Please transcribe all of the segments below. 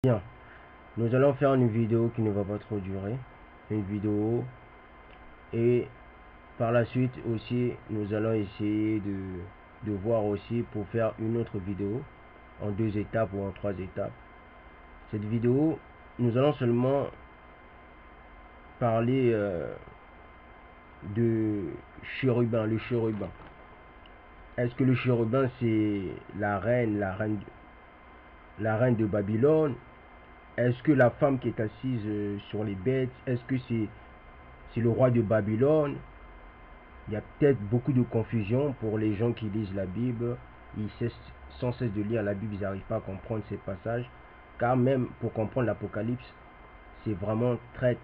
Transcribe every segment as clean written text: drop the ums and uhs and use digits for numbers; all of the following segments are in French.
Bien, nous allons faire une vidéo qui ne va pas trop durer, une vidéo, et par la suite aussi nous allons essayer de voir aussi pour faire une autre vidéo en 2 étapes ou en 3 étapes. Cette vidéo, nous allons seulement parler de chérubin, le chérubin. Est-ce que le chérubin c'est la reine de Babylone? Est-ce que la femme qui est assise sur les bêtes, est-ce que c'est le roi de Babylone? Il y a peut-être beaucoup de confusion pour les gens qui lisent la Bible. Ils cessent sans cesse de lire la Bible, ils n'arrivent pas à comprendre ces passages. Car même pour comprendre l'Apocalypse, c'est vraiment très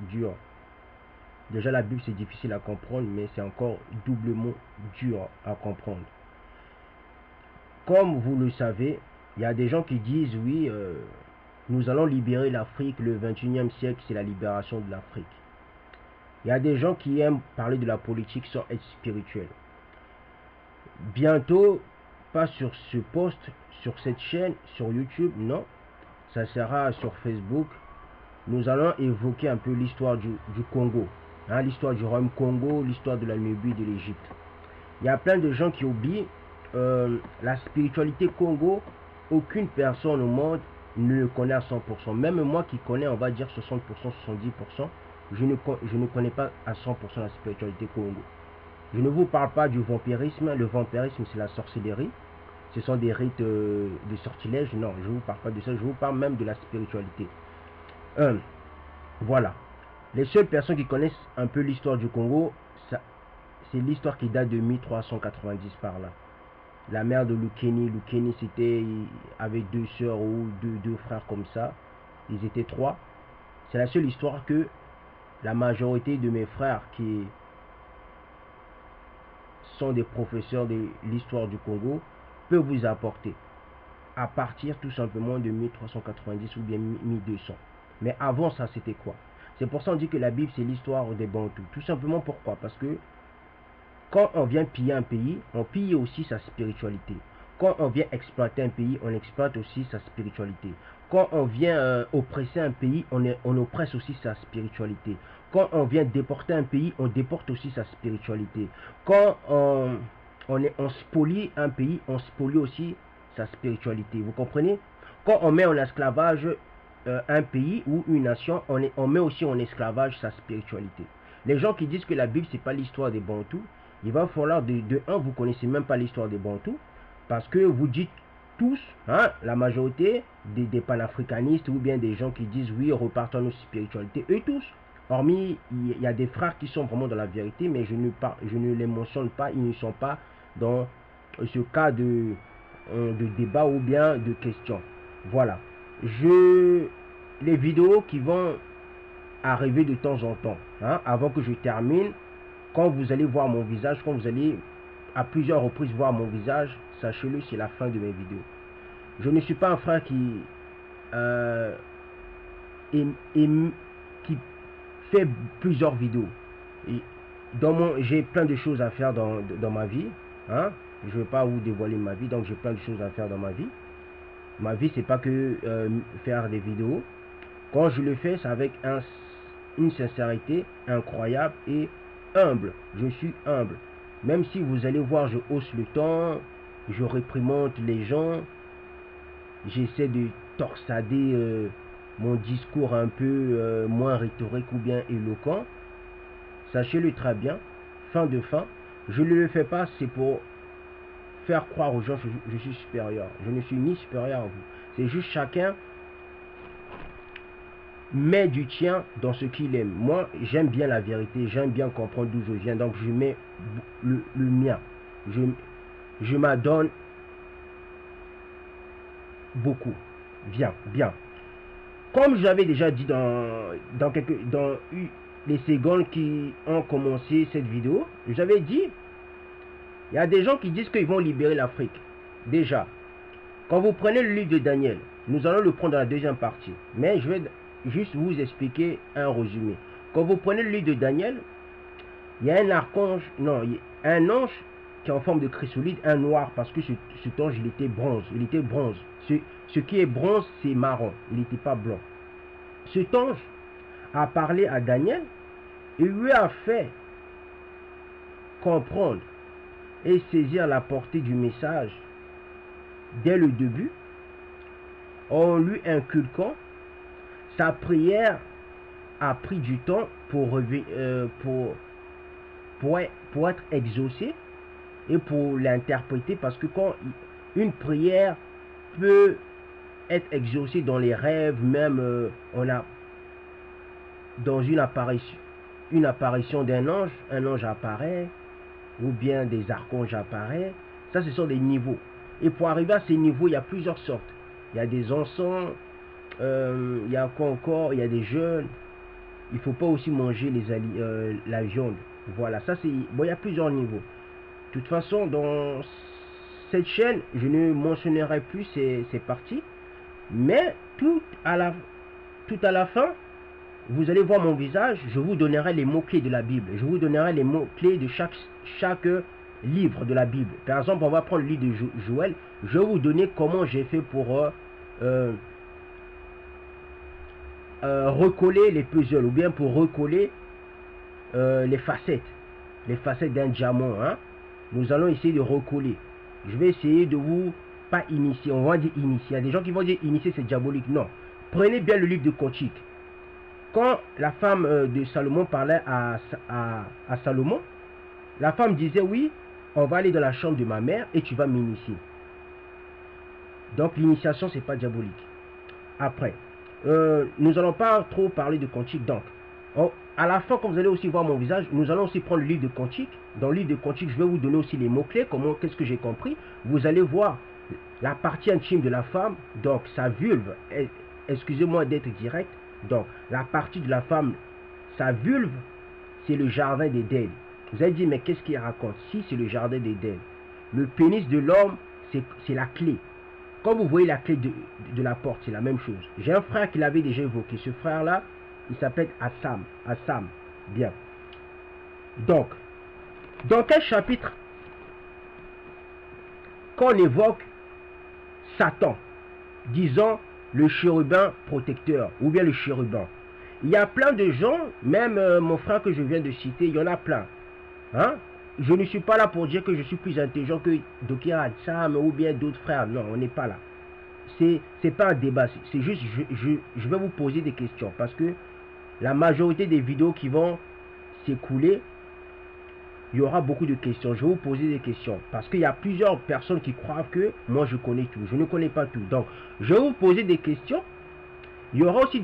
dur. Déjà la Bible c'est difficile à comprendre, mais c'est encore doublement dur à comprendre. Comme vous le savez, il y a des gens qui disent oui, nous allons libérer l'Afrique, le 21e siècle c'est la libération de l'Afrique. Il y a des gens qui aiment parler de la politique sans être spirituel. Bientôt, pas sur ce post, sur cette chaîne, sur YouTube, non. Ça sera sur Facebook. Nous allons évoquer un peu l'histoire du Congo. Hein, l'histoire du royaume Congo, l'histoire de la Nubie, de l'Égypte. Il y a plein de gens qui oublient la spiritualité Congo. Aucune personne au monde ne le connaît à 100%. Même moi qui connais, on va dire 60%, 70%, je ne connais pas à 100% la spiritualité Congo. Je ne vous parle pas du vampirisme. Le vampirisme, c'est la sorcellerie. Ce sont des rites de sortilège. Non, je ne vous parle pas de ça. Je vous parle même de la spiritualité. Voilà. Les seules personnes qui connaissent un peu l'histoire du Congo, c'est l'histoire qui date de 1390 par là. La mère de Lukeni. Lukeni, c'était avec 2 sœurs ou deux frères comme ça. Ils étaient 3. C'est la seule histoire que la majorité de mes frères qui sont des professeurs de l'histoire du Congo peuvent vous apporter. À partir tout simplement de 1390 ou bien 1200. Mais avant ça, c'était quoi? C'est pour ça qu'on dit que la Bible, c'est l'histoire des Bantous. Tout simplement pourquoi? Parce que quand on vient piller un pays, on pille aussi sa spiritualité. Quand on vient exploiter un pays, on exploite aussi sa spiritualité. Quand on vient oppresser un pays, on oppresse aussi sa spiritualité. Quand on vient déporter un pays, on déporte aussi sa spiritualité. Quand on spolie un pays, on spolie aussi sa spiritualité. Vous comprenez? Quand on met en esclavage un pays ou une nation, on met aussi en esclavage sa spiritualité. Les gens qui disent que la Bible, c'est pas l'histoire des Bantous, il va falloir de un, vous connaissez même pas l'histoire des Bantous, parce que vous dites tous, hein, la majorité des panafricanistes ou bien des gens qui disent oui, repartons à nos spiritualités, eux tous, hormis, il y a des frères qui sont vraiment dans la vérité, mais je ne les mentionne pas, ils ne sont pas dans ce cas de débat ou bien de questions. Voilà. Les vidéos qui vont arriver de temps en temps, hein, avant que je termine, quand vous allez voir mon visage, quand vous allez à plusieurs reprises voir mon visage, sachez-le, c'est la fin de mes vidéos. Je ne suis pas un frère qui qui fait plusieurs vidéos. J'ai plein de choses à faire dans ma vie. Hein? Je ne vais pas vous dévoiler ma vie, donc j'ai plein de choses à faire dans ma vie. Ma vie, c'est pas que faire des vidéos. Quand je le fais, c'est avec une sincérité incroyable et humble. Je suis humble. Même si vous allez voir, je hausse le ton, je réprimande les gens, j'essaie de torsader mon discours un peu moins rhétorique ou bien éloquent. Sachez-le très bien, fin de fin, je ne le fais pas, c'est pour faire croire aux gens que je suis supérieur. Je ne suis ni supérieur à vous. C'est juste chacun met du tien dans ce qu'il aime. Moi, j'aime bien la vérité, j'aime bien comprendre d'où je viens, donc je mets le mien. Je m'adonne beaucoup. Bien. Comme j'avais déjà dit dans les secondes qui ont commencé cette vidéo, j'avais dit, il y a des gens qui disent qu'ils vont libérer l'Afrique. Déjà, quand vous prenez le livre de Daniel, nous allons le prendre dans la deuxième partie, mais je vais juste vous expliquer un résumé. Quand vous prenez le livre de Daniel, il y a un archange, non, un ange qui est en forme de chrysolite, un noir, parce que cet ange, il était bronze. Il était bronze. Ce qui est bronze, c'est marron. Il n'était pas blanc. Cet ange a parlé à Daniel et lui a fait comprendre et saisir la portée du message dès le début, en lui inculquant. Sa prière a pris du temps pour être exaucée et pour l'interpréter, parce que quand une prière peut être exaucée dans les rêves, même on a dans une apparition d'un ange, un ange apparaît, ou bien des archanges apparaissent. Ça, ce sont des niveaux. Et pour arriver à ces niveaux, il y a plusieurs sortes. Il y a des encens, il y a quoi encore, il y a des jeûnes. Il ne faut pas aussi manger la viande. Voilà, ça c'est... Bon, il y a plusieurs niveaux. De toute façon, dans cette chaîne, je ne mentionnerai plus ces parties. Mais tout à la fin, vous allez voir mon visage, je vous donnerai les mots-clés de la Bible. Je vous donnerai les mots-clés de chaque livre de la Bible. Par exemple, on va prendre le livre de Joël. Je vais vous donner comment j'ai fait pour recoller les puzzles, ou bien pour recoller les facettes d'un diamant. Hein. Nous allons essayer de recoller. Je vais essayer de vous, pas initier, on va dire initier. Il y a des gens qui vont dire initier, c'est diabolique. Non. Prenez bien le livre de Cantique. Quand la femme de Salomon parlait à Salomon, la femme disait oui, on va aller dans la chambre de ma mère et tu vas m'initier. Donc l'initiation, c'est pas diabolique. Après, nous n'allons pas trop parler de Cantique. Donc, à la fin, quand vous allez aussi voir mon visage, nous allons aussi prendre le livre de Cantique. Dans le livre de Cantique, je vais vous donner aussi les mots-clés, qu'est-ce que j'ai compris. Vous allez voir la partie intime de la femme, donc sa vulve, excusez-moi d'être direct. Donc, la partie de la femme, sa vulve, c'est le jardin d'Éden. Vous allez dire, mais qu'est-ce qu'il raconte? Si, c'est le jardin d'Éden. Le pénis de l'homme, c'est la clé. Quand vous voyez la clé de la porte, c'est la même chose. J'ai un frère qui l'avait déjà évoqué. Ce frère-là, il s'appelle Assam. Assam. Bien. Donc, dans quel chapitre, quand on évoque Satan, disons le chérubin protecteur, ou bien le chérubin, il y a plein de gens, même mon frère que je viens de citer, il y en a plein. Hein? Je ne suis pas là pour dire que je suis plus intelligent que Dokia Hatsam ou bien d'autres frères. Non, on n'est pas là. C'est pas un débat. C'est juste, je vais vous poser des questions. Parce que la majorité des vidéos qui vont s'écouler, il y aura beaucoup de questions. Je vais vous poser des questions. Parce qu'il y a plusieurs personnes qui croient que moi je connais tout. Je ne connais pas tout. Donc, je vais vous poser des questions. Il y aura aussi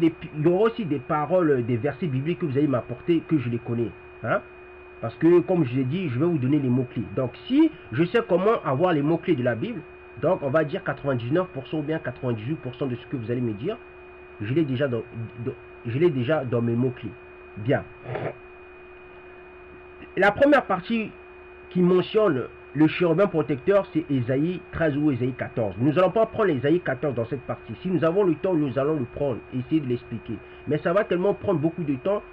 des paroles, des versets bibliques que vous allez m'apporter, que je les connais. Hein? Parce que, comme je l'ai dit, je vais vous donner les mots-clés. Donc, si je sais comment avoir les mots-clés de la Bible, donc on va dire 99% ou bien 98% de ce que vous allez me dire, je l'ai déjà dans mes mots-clés. Bien. La première partie qui mentionne le chérubin protecteur, c'est Ésaïe 13 ou Ésaïe 14. Nous n'allons pas prendre Ésaïe 14 dans cette partie. Si nous avons le temps, nous allons le prendre, essayer de l'expliquer. Mais ça va tellement prendre beaucoup de temps.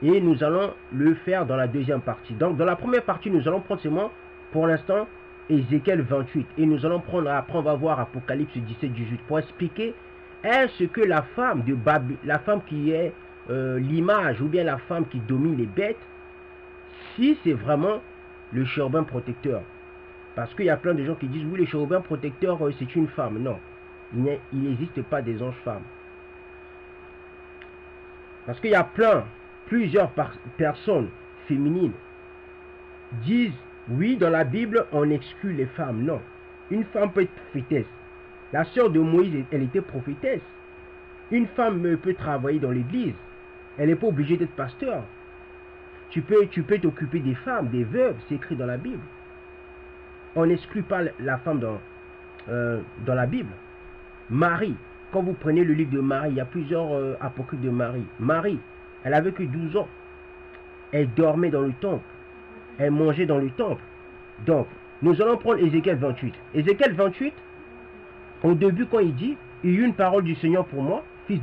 Et nous allons le faire dans la deuxième partie. Donc, dans la première partie, nous allons prendre seulement, pour l'instant, Ézéchiel 28. Et nous allons prendre, après, on va voir Apocalypse 17-18 pour expliquer est-ce que la femme de Babylone, la femme qui est l'image, ou bien la femme qui domine les bêtes, si c'est vraiment le chérubin protecteur. Parce qu'il y a plein de gens qui disent, oui, le chérubin protecteur, c'est une femme. Non, il n'existe pas des anges femmes. Parce qu'il y a plusieurs personnes féminines disent, oui, dans la Bible, on exclut les femmes. Non, une femme peut être prophétesse. La sœur de Moïse, elle était prophétesse. Une femme peut travailler dans l'église. Elle n'est pas obligée d'être pasteur. Tu peux t'occuper des femmes, des veuves, c'est écrit dans la Bible. On n'exclut pas la femme dans la Bible. Marie, quand vous prenez le livre de Marie, il y a plusieurs apocryphes de Marie. Marie, elle avait que 12 ans. Elle dormait dans le temple. Elle mangeait dans le temple. Donc, nous allons prendre Ézéchiel 28. Ézéchiel 28, au début, quand il dit, il y a eu une parole du Seigneur pour moi, fils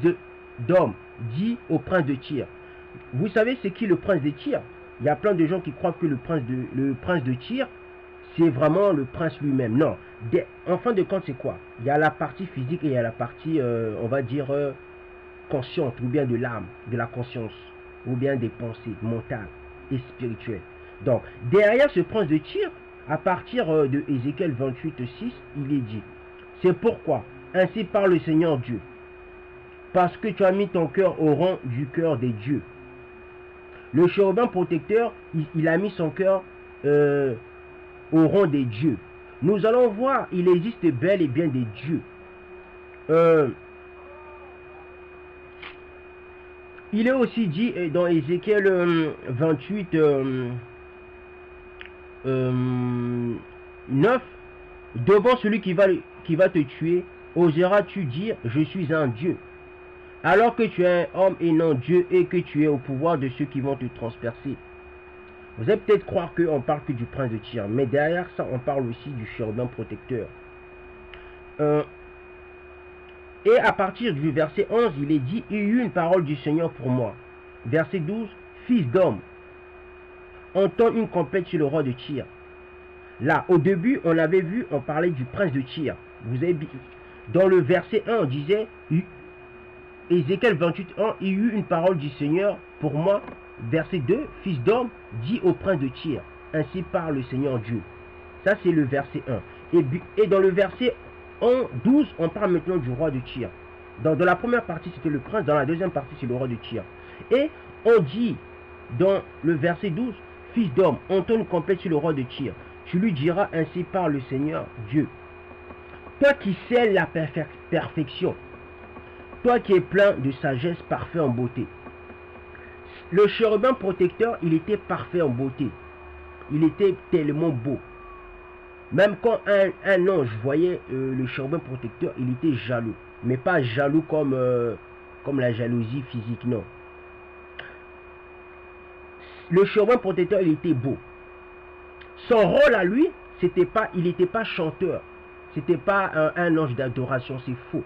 d'homme, dit au prince de Tyr. Vous savez c'est qui le prince de Tyr? Il y a plein de gens qui croient que le prince de Tyr, c'est vraiment le prince lui-même. Non. En fin de compte, c'est quoi? Il y a la partie physique et il y a la partie, on va dire, consciente, ou bien de l'âme, de la conscience, ou bien des pensées mentales et spirituelles. Donc, derrière ce prince de Tyr, à partir de Ézéchiel 28:6, il est dit, c'est pourquoi, ainsi parle le Seigneur Dieu, parce que tu as mis ton cœur au rang du cœur des dieux. Le chérubin protecteur, il a mis son cœur au rang des dieux. Nous allons voir, il existe bel et bien des dieux. Il est aussi dit dans Ézéchiel 28, 9, devant celui qui va te tuer, oseras-tu dire, je suis un Dieu, alors que tu es un homme et non Dieu, et que tu es au pouvoir de ceux qui vont te transpercer. Vous allez peut-être croire qu'on parle que du prince de Tyr, mais derrière ça, on parle aussi du chérubin protecteur. Et à partir du verset 11, il est dit, il y eut une parole du Seigneur pour moi. Verset 12, fils d'homme, entends une complète sur le roi de Tyr. Là, au début, on avait vu, on parlait du prince de Tyr. Vous avez dans le verset 1, on disait, Ézéchiel 28:1, il y eut une parole du Seigneur pour moi. Verset 2, fils d'homme, dit au prince de Tyr, ainsi parle le Seigneur Dieu. Ça, c'est le verset 1. Et dans le verset 12, on parle maintenant du roi de Tyr. Dans la première partie, c'était le prince. Dans la deuxième partie, c'est le roi de Tyr. Et on dit, dans le verset 12, fils d'homme, entends une complète sur le roi de Tyr. Tu lui diras, ainsi parle le Seigneur Dieu. Toi qui sais la perfection, toi qui es plein de sagesse, parfait en beauté. Le chérubin protecteur, il était parfait en beauté. Il était tellement beau. Même quand un ange voyait le chérubin protecteur, il était jaloux. Mais pas jaloux comme la jalousie physique, non. Le chérubin protecteur, il était beau. Son rôle à lui, il n'était pas chanteur. C'était pas un ange d'adoration, c'est faux.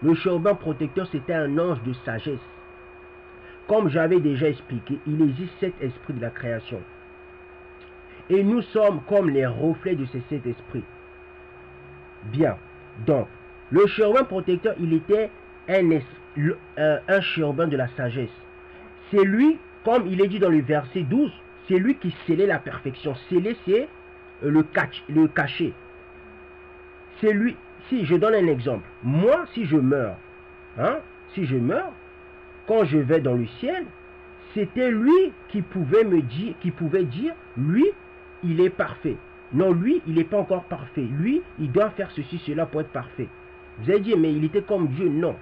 Le chérubin protecteur, c'était un ange de sagesse. Comme j'avais déjà expliqué, il existe 7 esprits de la création. Et nous sommes comme les reflets de ces 7 esprits. Bien. Donc, le chérubin protecteur, il était un chérubin de la sagesse. C'est lui, comme il est dit dans le verset 12, c'est lui qui scellait la perfection. Sceller, c'est le cachet. C'est lui. Si je donne un exemple, moi, si je meurs, quand je vais dans le ciel, c'était lui qui pouvait dire, lui, il est parfait. Non, lui, il n'est pas encore parfait. Lui, il doit faire ceci, cela pour être parfait. Vous allez dire, mais il était comme Dieu. Non.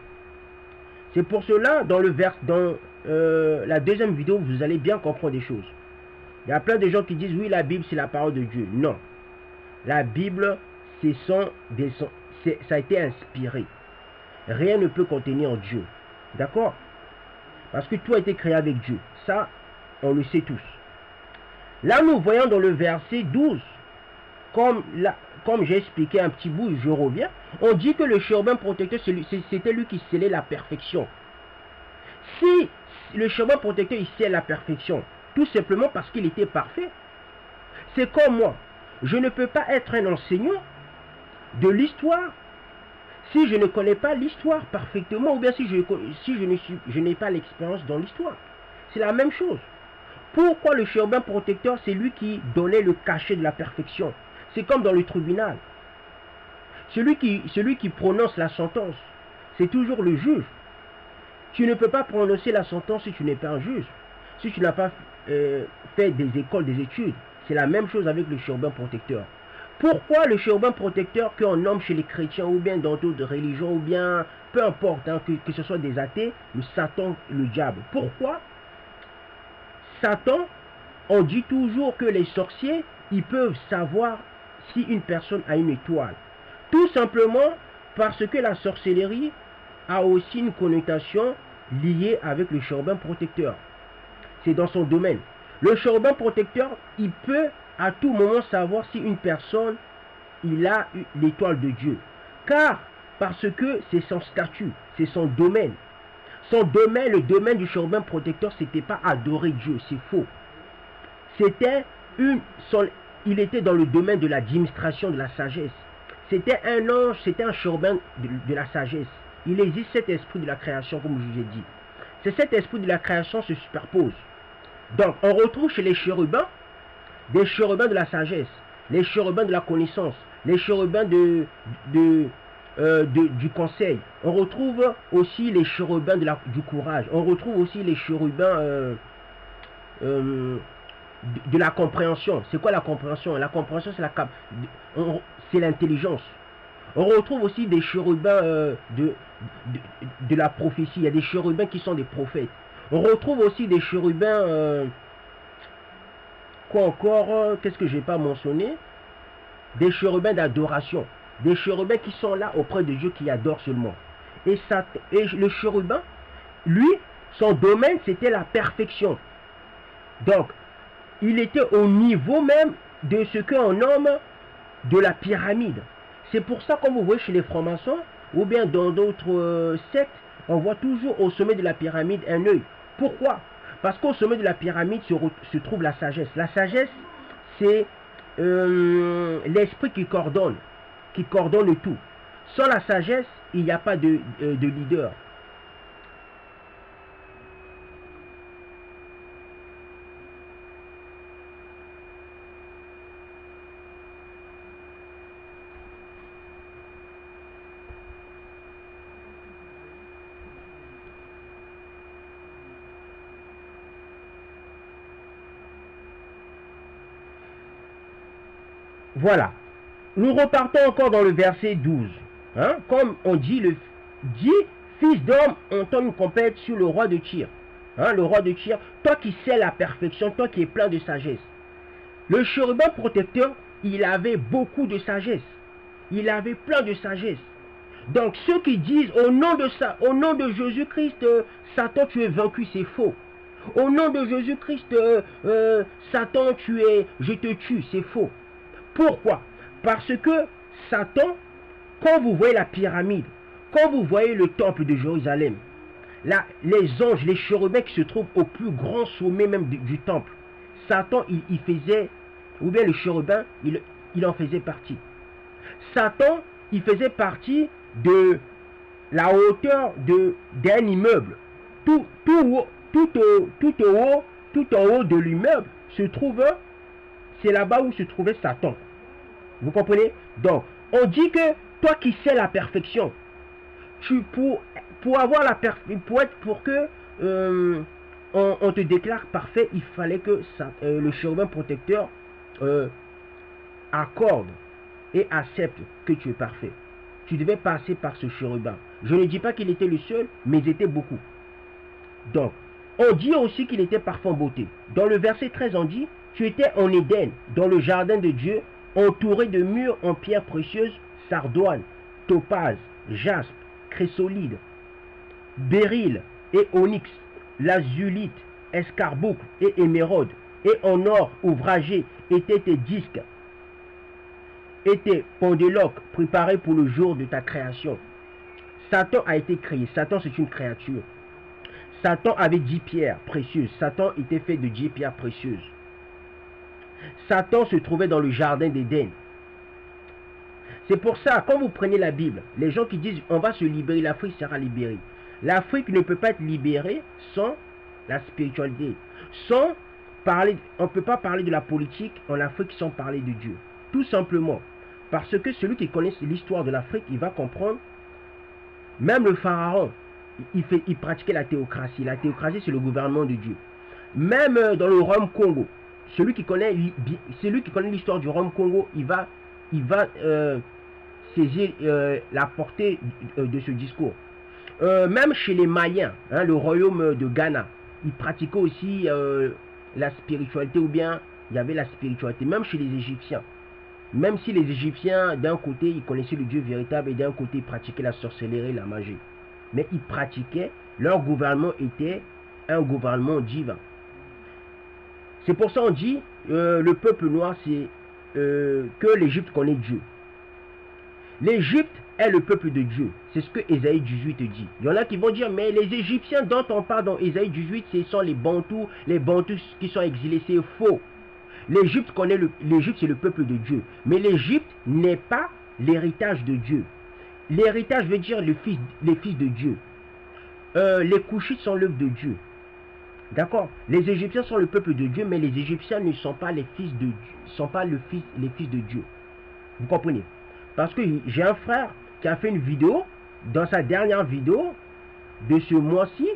C'est pour cela, dans la deuxième vidéo, vous allez bien comprendre des choses. Il y a plein de gens qui disent, oui, la Bible, c'est la parole de Dieu. Non. La Bible, ça a été inspiré. Rien ne peut contenir Dieu. D'accord? Parce que tout a été créé avec Dieu. Ça, on le sait tous. Là, nous voyons dans le verset 12, comme j'ai expliqué un petit bout, je reviens, on dit que le chérubin protecteur, c'était lui qui scellait la perfection. Si le chérubin protecteur, il scelle la perfection, tout simplement parce qu'il était parfait, c'est comme moi. Je ne peux pas être un enseignant de l'histoire si je ne connais pas l'histoire parfaitement, ou bien si je n'ai pas l'expérience dans l'histoire. C'est la même chose. Pourquoi le chérubin protecteur, c'est lui qui donnait le cachet de la perfection? C'est comme dans le tribunal. Celui qui prononce la sentence, c'est toujours le juge. Tu ne peux pas prononcer la sentence si tu n'es pas un juge. Si tu n'as pas fait des écoles, des études. C'est la même chose avec le chérubin protecteur. Pourquoi le chérubin protecteur qu'on nomme chez les chrétiens ou bien dans d'autres religions ou bien peu importe, que ce soit des athées, le Satan, le diable. Pourquoi Satan, on dit toujours que les sorciers, ils peuvent savoir si une personne a une étoile. Tout simplement parce que la sorcellerie a aussi une connotation liée avec le chérubin protecteur. C'est dans son domaine. Le chérubin protecteur, il peut à tout moment savoir si une personne, il a l'étoile de Dieu. Parce que c'est son statut, c'est son domaine. Son domaine, le domaine du chérubin protecteur, c'était pas adorer Dieu, c'est faux. C'était il était dans le domaine de l'administration de la sagesse. C'était un ange, c'était un chérubin de la sagesse. Il existe cet esprit de la création, comme je vous ai dit. C'est cet esprit de la création se superpose. Donc, on retrouve chez les chérubins des chérubins de la sagesse, les chérubins de la connaissance, les chérubins du conseil. On retrouve aussi les chérubins du courage. On retrouve aussi les chérubins de la compréhension. C'est quoi la compréhension? La compréhension, c'est l'intelligence. On retrouve aussi des chérubins de la prophétie. Il y a des chérubins qui sont des prophètes. On retrouve aussi des chérubins... quoi encore? Qu'est-ce que je n'ai pas mentionné? Des chérubins d'adoration. Des chérubins qui sont là auprès de Dieu, qui adorent seulement. Et le chérubin, lui, son domaine, c'était la perfection. Donc, il était au niveau même de ce qu'on nomme de la pyramide. C'est pour ça, comme vous voyez chez les francs-maçons, ou bien dans d'autres sectes, on voit toujours au sommet de la pyramide un œil. Pourquoi? Parce qu'au sommet de la pyramide se trouve la sagesse. La sagesse, c'est l'esprit qui coordonne tout. Sans la sagesse, il n'y a pas de leader. Voilà. Nous repartons encore dans le verset 12. Hein? Comme on dit, fils d'homme, on tombe une compète sur le roi de Tyr. Hein? Le roi de Tyr, toi qui sais la perfection, toi qui es plein de sagesse. Le chérubin protecteur, il avait beaucoup de sagesse. Il avait plein de sagesse. Donc ceux qui disent au nom de Jésus-Christ, Satan, tu es vaincu, c'est faux. Au nom de Jésus-Christ, Satan, je te tue, c'est faux. Pourquoi? Parce que Satan, quand vous voyez la pyramide, quand vous voyez le temple de Jérusalem, là, les anges, les chérubins qui se trouvent au plus grand sommet même du temple, Satan, il faisait, ou bien le chérubin, il en faisait partie. Satan, il faisait partie de la hauteur d'un immeuble. Tout en haut de l'immeuble se trouve, c'est là-bas où se trouvait Satan. Vous comprenez? Donc, on dit que toi qui sais la perfection, pour avoir la perfection, pour que on te déclare parfait, il fallait que le chérubin protecteur accorde et accepte que tu es parfait. Tu devais passer par ce chérubin. Je ne dis pas qu'il était le seul, mais ils étaient beaucoup. Donc, on dit aussi qu'il était parfait en beauté. Dans le verset 13, on dit, tu étais en Éden, dans le jardin de Dieu, entouré de murs en pierre précieuse, sardoine, topaze, jaspe, chrysolide, béryl et onyx, lazulite, escarboucle et émeraude, et en or ouvragé étaient tes disques, et tes pendeloques préparés pour le jour de ta création. Satan a été créé. Satan, c'est une créature. Satan avait 10 pierres précieuses. Satan était fait de 10 pierres précieuses. Satan se trouvait dans le jardin d'Éden. C'est pour ça, quand vous prenez la Bible, les gens qui disent on va se libérer, l'Afrique sera libérée. L'Afrique ne peut pas être libérée sans la spiritualité. Sans parler, on ne peut pas parler de la politique en Afrique sans parler de Dieu. Tout simplement. Parce que celui qui connaît l'histoire de l'Afrique, il va comprendre. Même le pharaon, il pratiquait la théocratie. La théocratie, c'est le gouvernement de Dieu. Même dans le Rome Congo, celui qui connaît l'histoire du Rome Congo, il va saisir la portée de ce discours. Même chez les Mayens, hein, le royaume de Ghana, ils pratiquaient aussi la spiritualité, ou bien il y avait la spiritualité. Même chez les Égyptiens. Même si les Égyptiens, d'un côté, ils connaissaient le Dieu véritable et d'un côté, ils pratiquaient la sorcellerie et la magie. Mais ils pratiquaient, leur gouvernement était un gouvernement divin. C'est pour ça qu'on dit, le peuple noir, c'est que l'Égypte connaît Dieu. L'Égypte est le peuple de Dieu. C'est ce que Ésaïe 18 dit. Il y en a qui vont dire, mais les Égyptiens dont on parle dans Ésaïe 18, ce sont les Bantous qui sont exilés. C'est faux. L'Égypte l'Égypte c'est le peuple de Dieu. Mais l'Égypte n'est pas l'héritage de Dieu. L'héritage veut dire les fils de Dieu. Les Couchites sont l'œuvre de Dieu. D'accord? Les Égyptiens sont le peuple de Dieu, mais les Égyptiens ne sont pas les fils de Dieu, sont pas les fils de Dieu. Vous comprenez? Parce que j'ai un frère qui a fait une vidéo, dans sa dernière vidéo de ce mois-ci,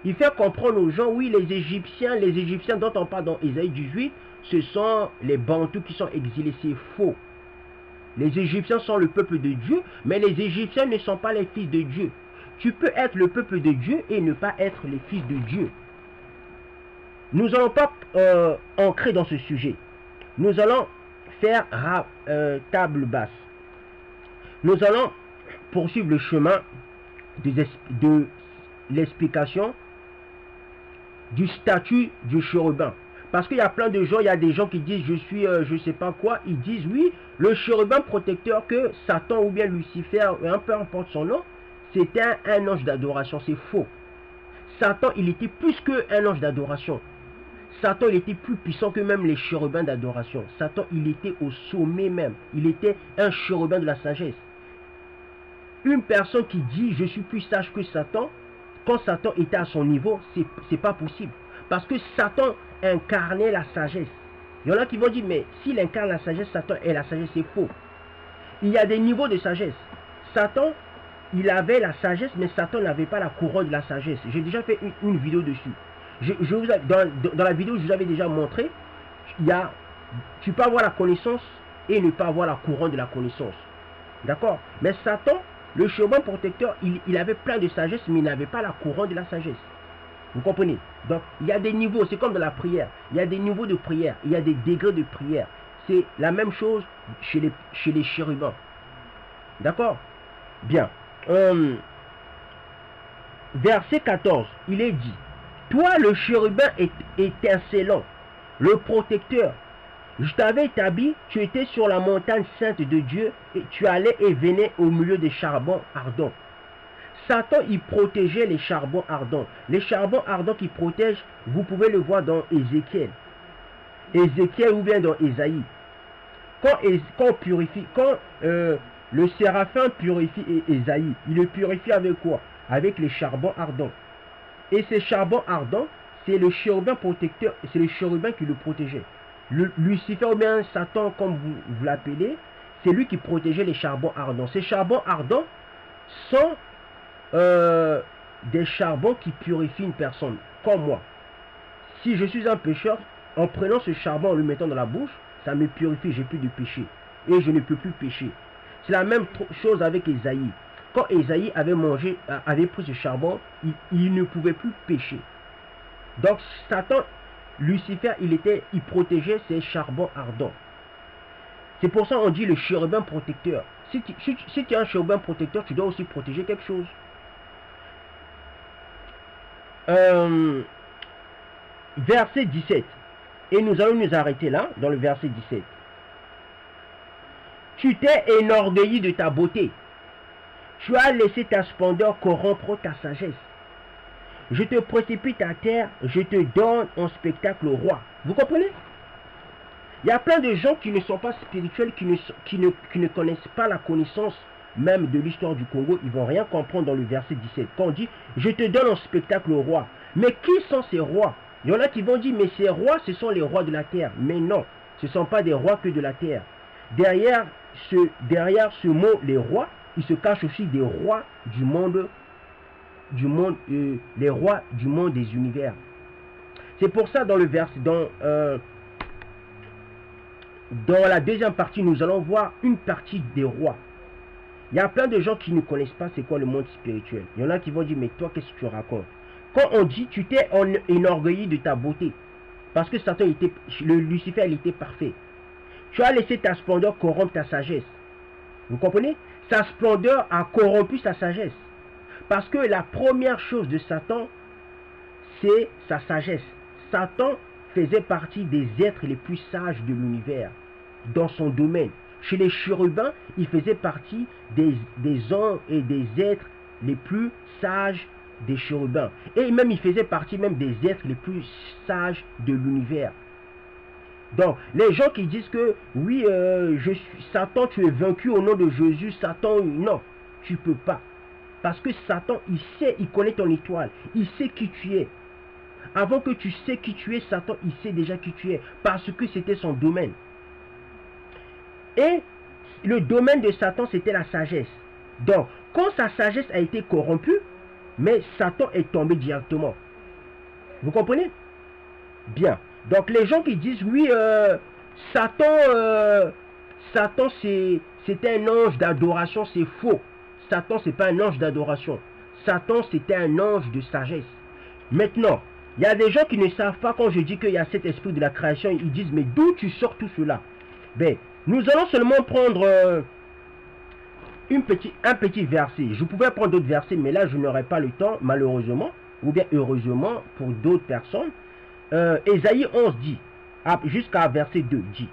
il fait comprendre aux gens, oui, les Égyptiens dont on parle dans Ésaïe 18, ce sont les Bantous qui sont exilés. C'est faux. Les Égyptiens sont le peuple de Dieu, mais les Égyptiens ne sont pas les fils de Dieu. Tu peux être le peuple de Dieu et ne pas être les fils de Dieu. Nous n'allons pas ancrer dans ce sujet. Nous allons faire table basse. Nous allons poursuivre le chemin de l'explication du statut du chérubin. Parce qu'il y a plein de gens, il y a des gens qui disent je suis je sais pas quoi, ils disent oui, le chérubin protecteur que Satan ou bien Lucifer, peu importe son nom, c'était un ange d'adoration. C'est faux. Satan, il était plus qu'un ange d'adoration. Satan, il était plus puissant que même les chérubins d'adoration. Satan, il était au sommet même. Il était un chérubin de la sagesse. Une personne qui dit je suis plus sage que Satan, quand Satan était à son niveau, c'est pas possible. Parce que Satan incarnait la sagesse. Il y en a qui vont dire mais s'il incarne la sagesse, Satan est la sagesse, c'est faux. Il y a des niveaux de sagesse. Satan, il avait la sagesse, mais Satan n'avait pas la couronne de la sagesse. J'ai déjà fait une vidéo dessus. Dans la vidéo, je vous avais déjà montré, tu peux avoir la connaissance et ne pas avoir la couronne de la connaissance. D'accord? Mais Satan, le chérubin protecteur, il avait plein de sagesse, mais il n'avait pas la couronne de la sagesse. Vous comprenez? Donc, il y a des niveaux, c'est comme dans la prière. Il y a des niveaux de prière, il y a des degrés de prière. C'est la même chose chez les chérubins. D'accord? Bien. Verset 14, il est dit, toi le chérubin étincelant, le protecteur, je t'avais établi, tu étais sur la montagne sainte de Dieu, et tu allais et venais au milieu des charbons ardents. Satan, il protégeait les charbons ardents. Les charbons ardents qui protègent, vous pouvez le voir dans Ézéchiel. Ézéchiel ou bien dans Ésaïe. Quand le séraphin purifie Ésaïe, il le purifie avec quoi? Avec les charbons ardents. Et ces charbons ardents, c'est le chérubin protecteur, c'est le chérubin qui le protégeait. Lucifer ou bien Satan, comme vous l'appelez, c'est lui qui protégeait les charbons ardents. Ces charbons ardents sont des charbons qui purifient une personne, comme moi. Si je suis un pécheur, en prenant ce charbon, en le mettant dans la bouche, ça me purifie, j'ai plus de péché. Et je ne peux plus pécher. C'est la même chose avec Ésaïe. Quand Ésaïe avait pris ce charbon, il ne pouvait plus pécher. Donc Satan, Lucifer, il protégeait ces charbons ardents. C'est pour ça qu'on dit le chérubin protecteur. Si tu es un chérubin protecteur, tu dois aussi protéger quelque chose. Verset 17. Et nous allons nous arrêter là, dans le verset 17. Tu t'es enorgueilli de ta beauté. Tu as laissé ta splendeur corrompre ta sagesse. Je te précipite à terre, je te donne en spectacle au roi. Vous comprenez? Il y a plein de gens qui ne sont pas spirituels, qui ne connaissent pas la connaissance même de l'histoire du Congo. Ils ne vont rien comprendre dans le verset 17. Quand on dit, je te donne en spectacle au roi. Mais qui sont ces rois? Il y en a qui vont dire, mais ces rois, ce sont les rois de la terre. Mais non, ce ne sont pas des rois que de la terre. Derrière ce mot, les rois, il se cache aussi des rois du monde, les rois du monde des univers. C'est pour ça dans le verset, dans la deuxième partie, nous allons voir une partie des rois. Il y a plein de gens qui ne connaissent pas c'est quoi le monde spirituel. Il y en a qui vont dire, mais toi, qu'est-ce que tu racontes? Quand on dit, tu t'es enorgueilli de ta beauté, parce que Satan Lucifer, il était parfait. Tu as laissé ta splendeur corrompre ta sagesse. Vous comprenez? Sa splendeur a corrompu sa sagesse. Parce que la première chose de Satan, c'est sa sagesse. Satan faisait partie des êtres les plus sages de l'univers, dans son domaine. Chez les chérubins, il faisait partie des anges et des êtres les plus sages des chérubins. Et même il faisait partie même des êtres les plus sages de l'univers. Donc, les gens qui disent que, oui, Satan, tu es vaincu au nom de Jésus, Satan, non, tu peux pas. Parce que Satan, il sait, il connaît ton étoile, il sait qui tu es. Avant que tu sais qui tu es, Satan, il sait déjà qui tu es, parce que c'était son domaine. Et le domaine de Satan, c'était la sagesse. Donc, quand sa sagesse a été corrompue, mais Satan est tombé directement. Vous comprenez? Bien. Donc, les gens qui disent, oui, Satan, Satan c'était un ange d'adoration, c'est faux. Satan, c'est pas un ange d'adoration. Satan, c'était un ange de sagesse. Maintenant, il y a des gens qui ne savent pas quand je dis qu'il y a cet esprit de la création, ils disent, mais d'où tu sors tout cela? Ben, nous allons seulement prendre un petit verset. Je pouvais prendre d'autres versets, mais là, je n'aurai pas le temps, malheureusement, ou bien heureusement pour d'autres personnes. Ésaïe 11 dit, jusqu'à verset 2, dit,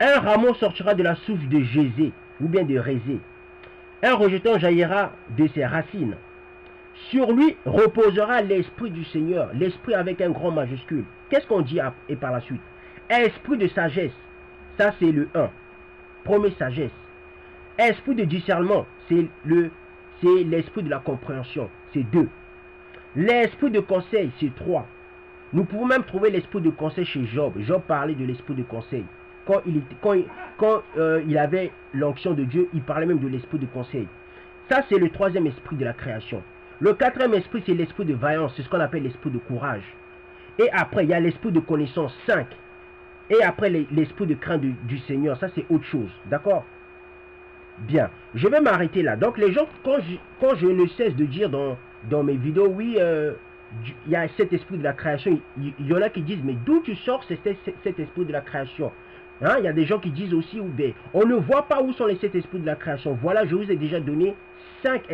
un rameau sortira de la souche de Jésé, ou bien de Rézé. Un rejeton jaillira de ses racines. Sur lui reposera l'esprit du Seigneur, l'esprit avec un grand majuscule. Qu'est-ce qu'on dit et par la suite? Esprit de sagesse, ça c'est le 1. Première sagesse. Esprit de discernement, c'est l'esprit de la compréhension, c'est 2. L'esprit de conseil, c'est 3. Nous pouvons même trouver l'esprit de conseil chez Job. Job parlait de l'esprit de conseil. Quand il avait l'onction de Dieu, il parlait même de l'esprit de conseil. Ça, c'est le 3e esprit de la création. Le 4e esprit, c'est l'esprit de vaillance. C'est ce qu'on appelle l'esprit de courage. Et après, il y a l'esprit de connaissance, 5. Et après, l'esprit de crainte du Seigneur. Ça, c'est autre chose. D'accord? Bien. Je vais m'arrêter là. Donc, les gens, quand je ne cesse de dire dans mes vidéos, oui, il y a cet esprit de la création, il y en a qui disent, mais d'où tu sors cet esprit de la création? Hein, il y a des gens qui disent aussi, on ne voit pas où sont les 7 esprits de la création. Voilà, je vous ai déjà donné 5 esprits.